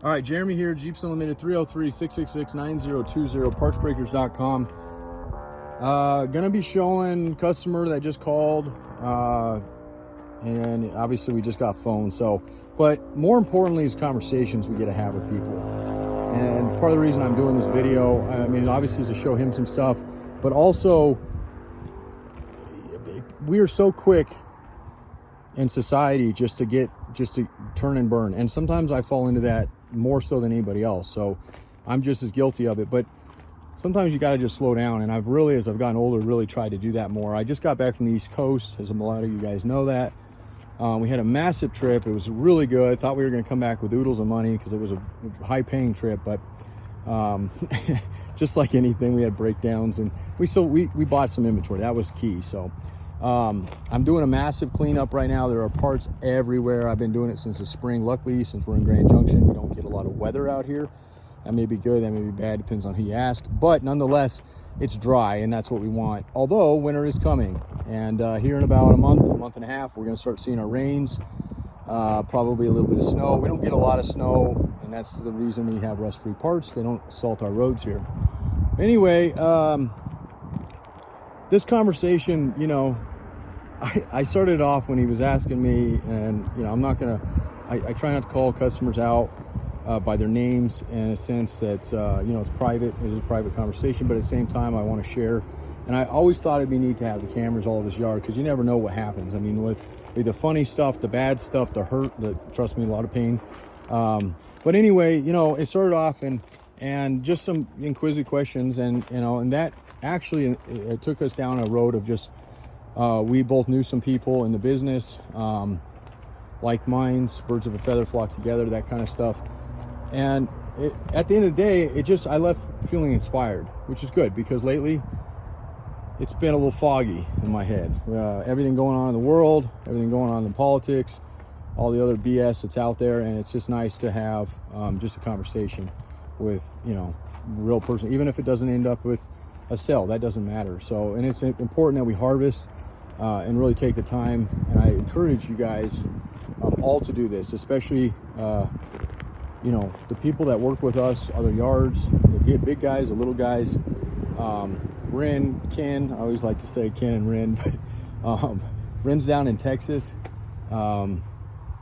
All right, Jeremy here, Jeeps Unlimited, 303-666-9020, partsbreakers.com. Gonna be showing customer that just called, and obviously we just got phone. So, but more importantly is conversations we get to have with people. And part of the reason I'm doing this video, I mean, obviously is to show him some stuff, but also we are so quick in society just to turn and burn. And sometimes I fall into that more so than anybody else. So I'm just as guilty of it, but sometimes you got to just slow down. And I've really, as I've gotten older, really tried to do that more. I just got back from the East Coast, as a lot of you guys know that. We had a massive trip. It was really good. I thought we were going to come back with oodles of money because it was a high paying trip, but just like anything, we had breakdowns, and we bought some inventory. That was key. So I'm doing a massive cleanup right now. There are parts everywhere. I've been doing it since the spring. Luckily, since we're in Grand Junction, we don't get a lot of weather out here. That may be good, that may be bad, depends on who you ask. But nonetheless, it's dry, and that's what we want. Although winter is coming, and here in about a month and a half, we're going to start seeing our rains, probably a little bit of snow. We don't get a lot of snow, and that's the reason we have rust-free parts. They don't salt our roads here. Anyway, this conversation, you know, I started off when he was asking me, and you know, I'm not gonna, I try not to call customers out by their names, in a sense that you know, it's private. It is a private conversation, but at the same time, I want to share. And I always thought it'd be neat to have the cameras all over his yard, because you never know what happens. I mean, with the funny stuff, the bad stuff, the hurt, trust me, a lot of pain. But anyway, you know, it started off and just some inquisitive questions, and you know, and that actually it took us down a road of just we both knew some people in the business, like minds, birds of a feather flock together, that kind of stuff. And at the end of the day, I left feeling inspired, which is good, because lately it's been a little foggy in my head. Everything going on in the world, everything going on in politics, all the other BS that's out there, and it's just nice to have just a conversation with, you know, a real person, even if it doesn't end up with a sale. That doesn't matter. So, and it's important that we harvest and really take the time. And I encourage you guys all to do this, especially you know, the people that work with us, other yards, the big guys, the little guys. Ren, Ken, I always like to say Ken and Ren, but Ren's down in Texas. Young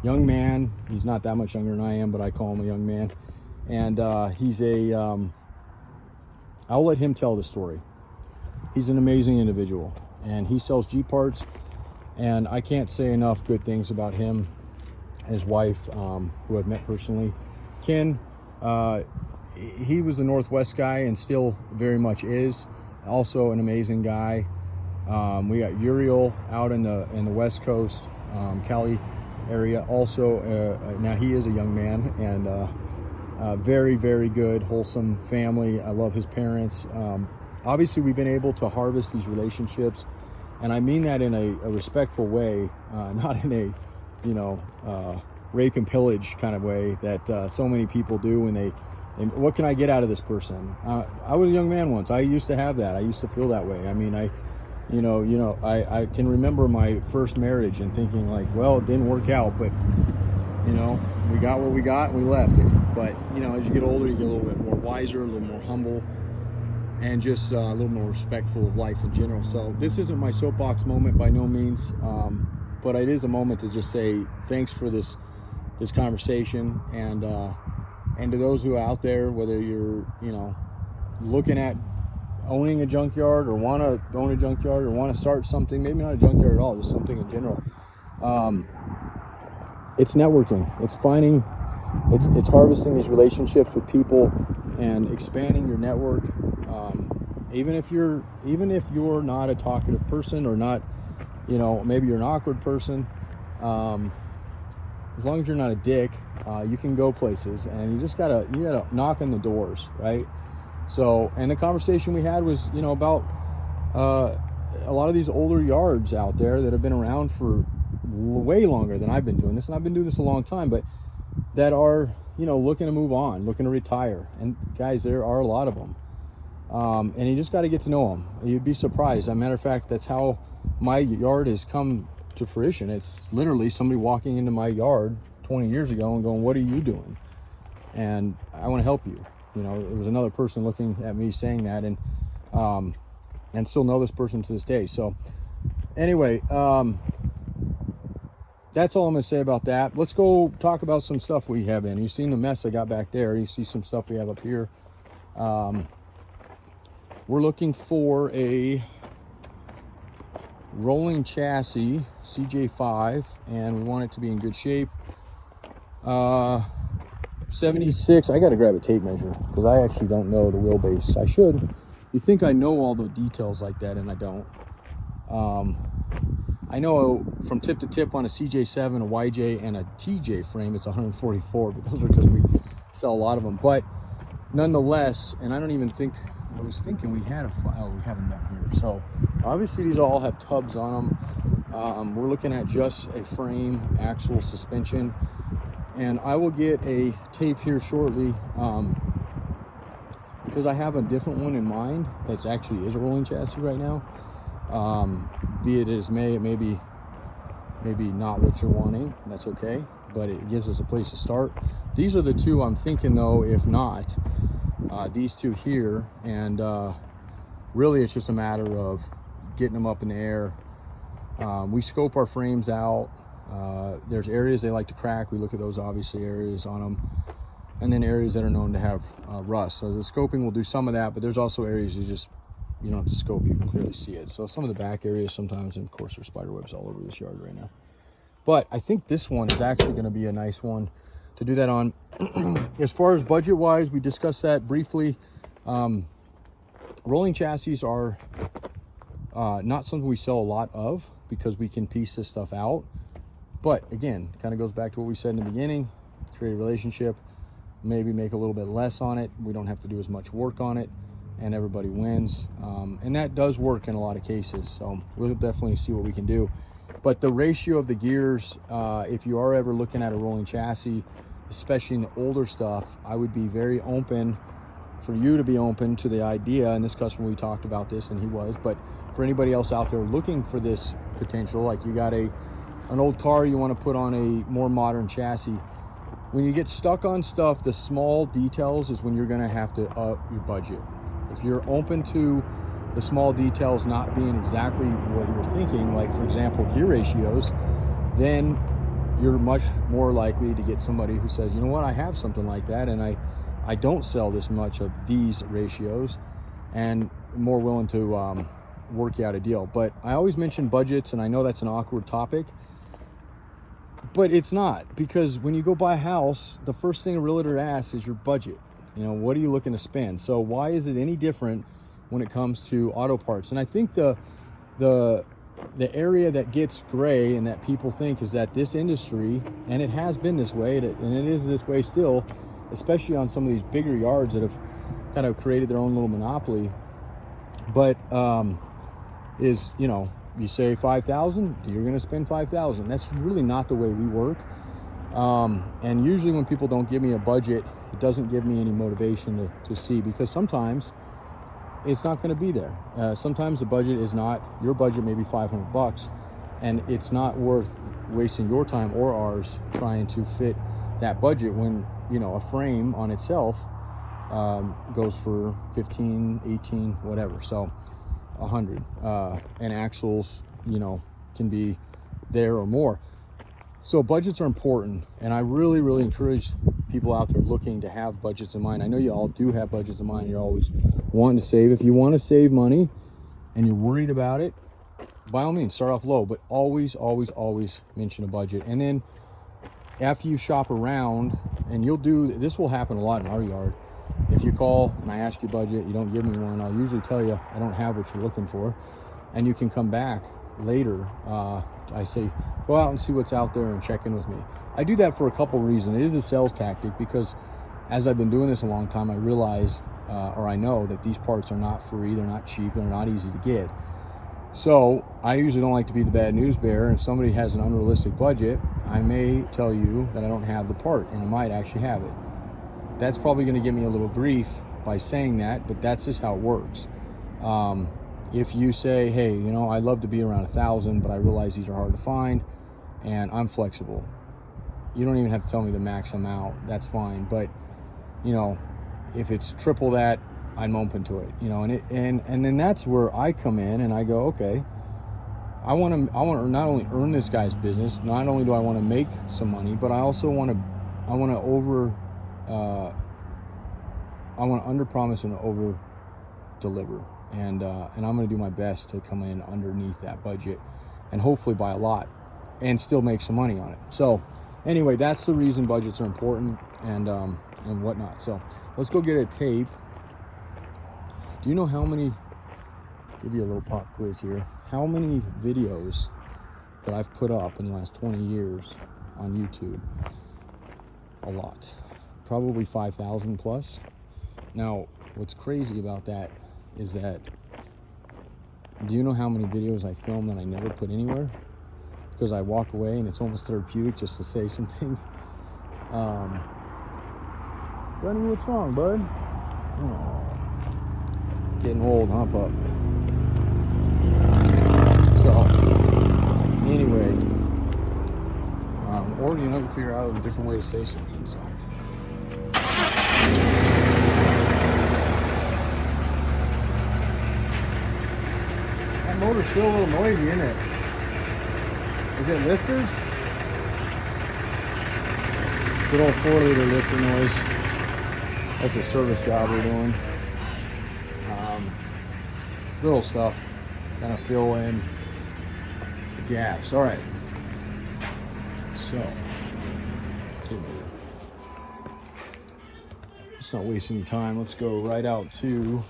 man, he's not that much younger than I am, but I call him a young man. And he's I'll let him tell the story. He's an amazing individual, and he sells Jeep parts, and I can't say enough good things about him and his wife, who I've met personally. Ken, he was a Northwest guy and still very much is. Also an amazing guy. We got Uriel out in the West Coast, Cali area. Also, now he is a young man, and very, very good, wholesome family. I love his parents. Obviously, we've been able to harvest these relationships, and I mean that in a respectful way, not in a, you know, rape and pillage kind of way that so many people do when they, what can I get out of this person? I was a young man once. I used to have that. I used to feel that way. I mean, I can remember my first marriage and thinking like, well, it didn't work out, but you know, we got what we got and we left it. But you know, as you get older, you get a little bit more wiser, a little more humble, and just a little more respectful of life in general. So this isn't my soapbox moment by no means, but it is a moment to just say thanks for this conversation, and to those who are out there, whether you're, you know, looking at owning a junkyard or want to own a junkyard or want to start something, maybe not a junkyard at all, just something in general. It's networking. It's finding, it's harvesting these relationships with people and expanding your network. Even if you're not a talkative person, or not, you know, maybe you're an awkward person, as long as you're not a dick, you can go places, and you gotta knock on the doors, right? So, and the conversation we had was, you know, about a lot of these older yards out there that have been around for way longer than I've been doing this, and I've been doing this a long time, but that are, you know, looking to move on, looking to retire. And guys, there are a lot of them, and you just got to get to know them. You'd be surprised. As a matter of fact, that's how my yard has come to fruition. It's literally somebody walking into my yard 20 years ago and going, what are you doing? and I want to help you. You know, there was another person looking at me saying that, and still know this person to this day. So anyway, that's all I'm going to say about that. Let's go talk about some stuff we have in. You've seen the mess I got back there. You see some stuff we have up here. We're looking for a rolling chassis, CJ5, and we want it to be in good shape. 76, I got to grab a tape measure because I actually don't know the wheelbase. I should. You think I know all the details like that, and I don't. I know from tip to tip on a CJ7, a YJ, and a TJ frame, it's 144, but those are because we sell a lot of them. But nonetheless, and I don't even think, I was thinking we had a file, we haven't done here. So obviously these all have tubs on them. We're looking at just a frame, axle, suspension, and I will get a tape here shortly because I have a different one in mind that's actually is a rolling chassis right now. Be it as may, it may be maybe not what you're wanting, that's okay, but it gives us a place to start. These are the two I'm thinking though, if not, these two here, and really it's just a matter of getting them up in the air. We scope our frames out. There's areas they like to crack. We look at those obviously areas on them, and then areas that are known to have rust. So the scoping will do some of that, but there's also areas you don't have to scope, you can clearly see it. So some of the back areas sometimes, and of course there's spider webs all over this yard right now. But I think this one is actually going to be a nice one to do that on. As far as budget wise, we discussed that briefly. Rolling chassis are not something we sell a lot of because we can piece this stuff out. But again, kind of goes back to what we said in the beginning, create a relationship, maybe make a little bit less on it. We don't have to do as much work on it, and everybody wins. And that does work in a lot of cases. So we'll definitely see what we can do. But the ratio of the gears, if you are ever looking at a rolling chassis, especially in the older stuff, I would be very open for you to be open to the idea. And this customer, we talked about this and he was, but for anybody else out there looking for this potential, like you got an old car you want to put on a more modern chassis, when you get stuck on stuff, the small details is when you're going to have to up your budget. If you're open to the small details not being exactly what you're thinking, like for example gear ratios, then you're much more likely to get somebody who says, you know what, I have something like that and I don't sell this much of these ratios, and more willing to work you out a deal. But I always mention budgets, and I know that's an awkward topic, but it's not, because when you go buy a house, the first thing a realtor asks is your budget. You know, what are you looking to spend? So why is it any different when it comes to auto parts? And I think the area that gets gray and that people think is that this industry, and it has been this way, and it is this way still, especially on some of these bigger yards that have kind of created their own little monopoly, but is, you know, you say 5,000, you're going to spend 5,000. That's really not the way we work. And usually when people don't give me a budget, it doesn't give me any motivation to see, because sometimes it's not going to be there. Sometimes the budget is not, your budget may be $500, and it's not worth wasting your time or ours trying to fit that budget when, you know, a frame on itself goes for 15, 18, whatever. So 100, and axles, you know, can be there or more. So budgets are important, and I really, really encourage people out there looking to have budgets in mind. I know you all do have budgets in mind. You're always wanting to save. If you want to save money and you're worried about it, by all means, start off low, but always, always, always mention a budget. And then after you shop around, and this will happen a lot in our yard. If you call and I ask you budget, you don't give me one, I'll usually tell you I don't have what you're looking for, and you can come back later. I say, go out and see what's out there and check in with me. I do that for a couple reasons. It is a sales tactic, because as I've been doing this a long time, I realized, or I know that these parts are not free, they're not cheap, they're not easy to get. So I usually don't like to be the bad news bearer. If somebody has an unrealistic budget, I may tell you that I don't have the part, and I might actually have it. That's probably going to give me a little grief by saying that, but that's just how it works. If you say, hey, you know, I'd love to be around 1,000, but I realize these are hard to find, and I'm flexible. You don't even have to tell me the max amount, that's fine. But you know, if it's triple that, I'm open to it, you know, and then that's where I come in and I go, okay, I want to not only earn this guy's business, not only do I want to make some money, but I also want to under promise and over deliver, and I'm going to do my best to come in underneath that budget, and hopefully buy a lot, and still make some money on it. So, anyway, that's the reason budgets are important and whatnot. So, let's go get a tape. Do you know how many? Give you a little pop quiz here. How many videos that I've put up in the last 20 years on YouTube? A lot. Probably 5,000 plus. Now, what's crazy about that is that, do you know how many videos I filmed that I never put anywhere? Because I walk away and it's almost therapeutic just to say some things. Gunny, what's wrong, bud? Oh, getting old, huh, pup? So, anyway, or you know, you figure out a different way to say something. So. That motor's still a little noisy, isn't it? Is it lifters? Good old 4-liter lifter noise. That's a service job we're doing. Little stuff, kind of fill in the gaps. All right. So, let's not waste any time. Let's go right out to.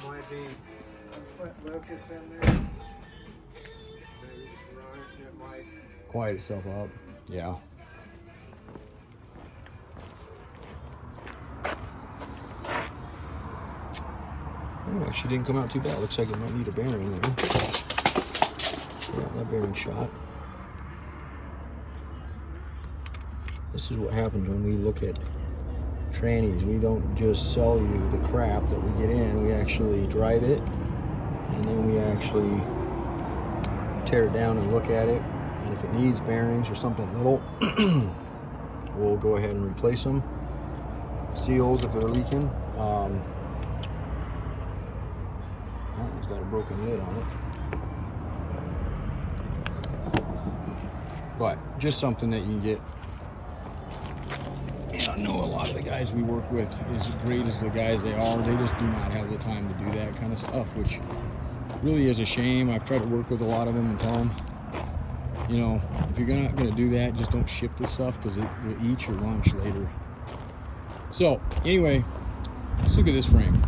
There might be locust in there. Maybe just run it and it might. Quiet itself up. Yeah. Oh, actually didn't come out too bad. Looks like it might need a bearing there. Yeah, that bearing shot. This is what happens when we look at trannies. We don't just sell you the crap that we get in. We actually drive it, and then we actually tear it down and look at it. And if it needs bearings or something little, we'll go ahead and replace them. Seals if they're leaking. That one's got a broken lid on it. But just something that you can get. And I know a lot of the guys we work with, as great as the guys they are, they just do not have the time to do that kind of stuff, which really is a shame. I've tried to work with a lot of them and tell them, you know, if you're not going to do that, just don't ship this stuff because it will eat your lunch later. So, anyway, let's look at this frame.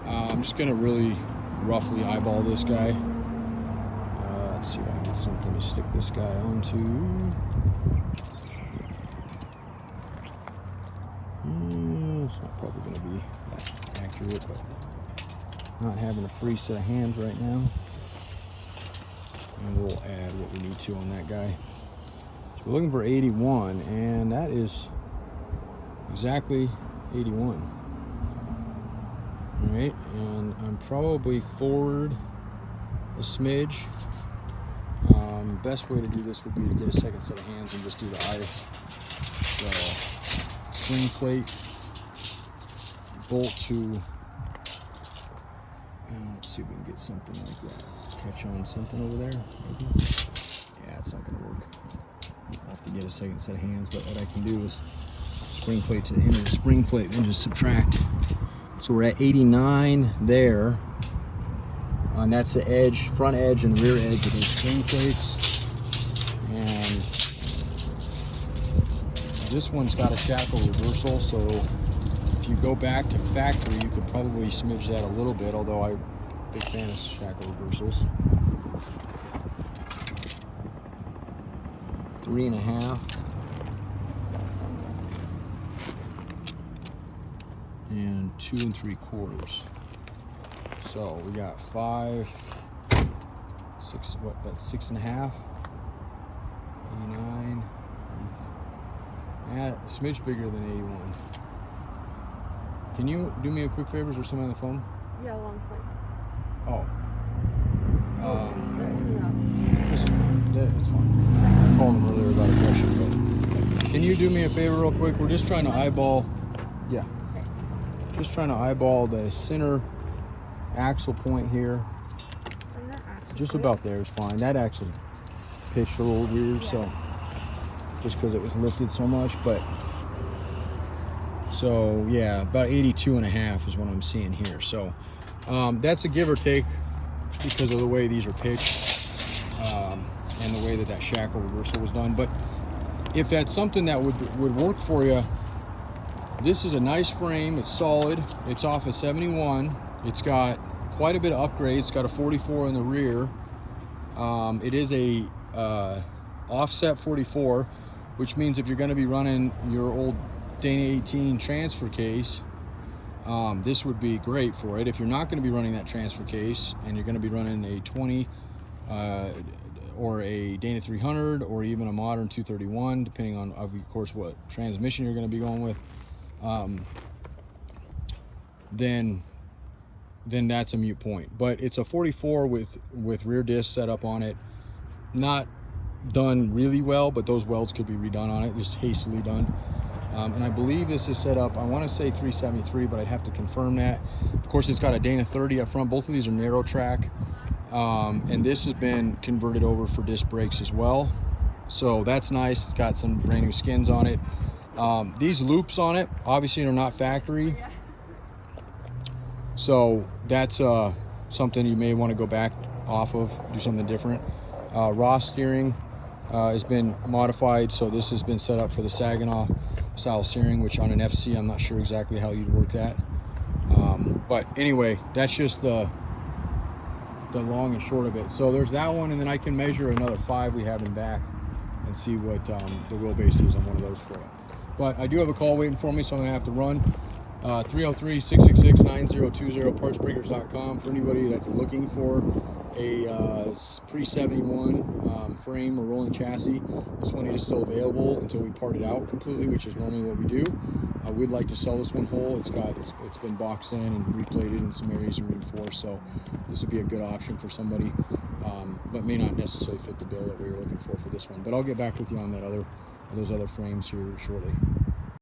I'm just going to really roughly eyeball this guy. Let's see if I can get something to stick this guy onto. It's not probably going to be that accurate, but not having a free set of hands right now. And we'll add what we need to on that guy. So we're looking for 81, and that is exactly 81. All right, and I'm probably forward a smidge. Best way to do this would be to get a second set of hands and just do the swing plate bolt to, let's see if we can get something like that. Catch on something over there, maybe. Yeah, it's not going to work. I'll have to get a second set of hands, but what I can do is spring plate to the end of the spring plate and just subtract. So we're at 89 there. And that's the edge, front edge and rear edge of those spring plates. And this one's got a shackle reversal, so if you go back to factory, you could probably smidge that a little bit, although I'm a big fan of shackle reversals. 3.5. And 2 3/4. So we got 5, 6, what, about 6.5, 89, yeah, a smidge bigger than 81. Can you do me a quick favor? Is there someone on the phone? Yeah, long plate. Oh. Yeah. That's fine. I called him earlier about a question, but Can you do me a favor real quick? We're just trying to eyeball, yeah. Just trying to eyeball the center axle point here. Just about there is fine. That actually pitched a little weird, so just because it was lifted so much, but so yeah, about 82.5 is what I'm seeing here. So that's a give or take because of the way these are pitched and the way that shackle reversal was done. But if that's something that would work for you, this is a nice frame. It's solid. It's off a 71. It's got quite a bit of upgrades. It's got a 44 in the rear. It is a offset 44, which means if you're going to be running your old Dana 18 transfer case, this would be great for it. If you're not going to be running that transfer case and you're going to be running a 20 or a Dana 300 or even a modern 231, depending on, of course, what transmission you're going to be going with, then that's a moot point. But it's a 44 with rear disc set up on it. Not done really well, but those welds could be redone on it, just hastily done. And I believe this is set up, I want to say 373, but I'd have to confirm that. Of course, it's got a Dana 30 up front. Both of these are narrow track. And this has been converted over for disc brakes as well. So that's nice. It's got some brand new skins on it. These loops on it, obviously, are not factory. So that's something you may want to go back off of, do something different. Raw steering has been modified, so this has been set up for the Saginaw style steering, which on an FC, I'm not sure exactly how you'd work that. But anyway, that's just the long and short of it. So there's that one, and then I can measure another 5 we have in back and see what the wheelbase is on one of those for you. But I do have a call waiting for me, so I'm gonna have to run. 303-666-9020, partsbreakers.com for anybody that's looking for a pre-71 frame or rolling chassis. This one is still available until we part it out completely, which is normally what we do. We'd like to sell this one whole. It's been boxed in and replated in some areas and reinforced, so this would be a good option for somebody, but may not necessarily fit the bill that we were looking for this one. But I'll get back with you on those other frames here shortly.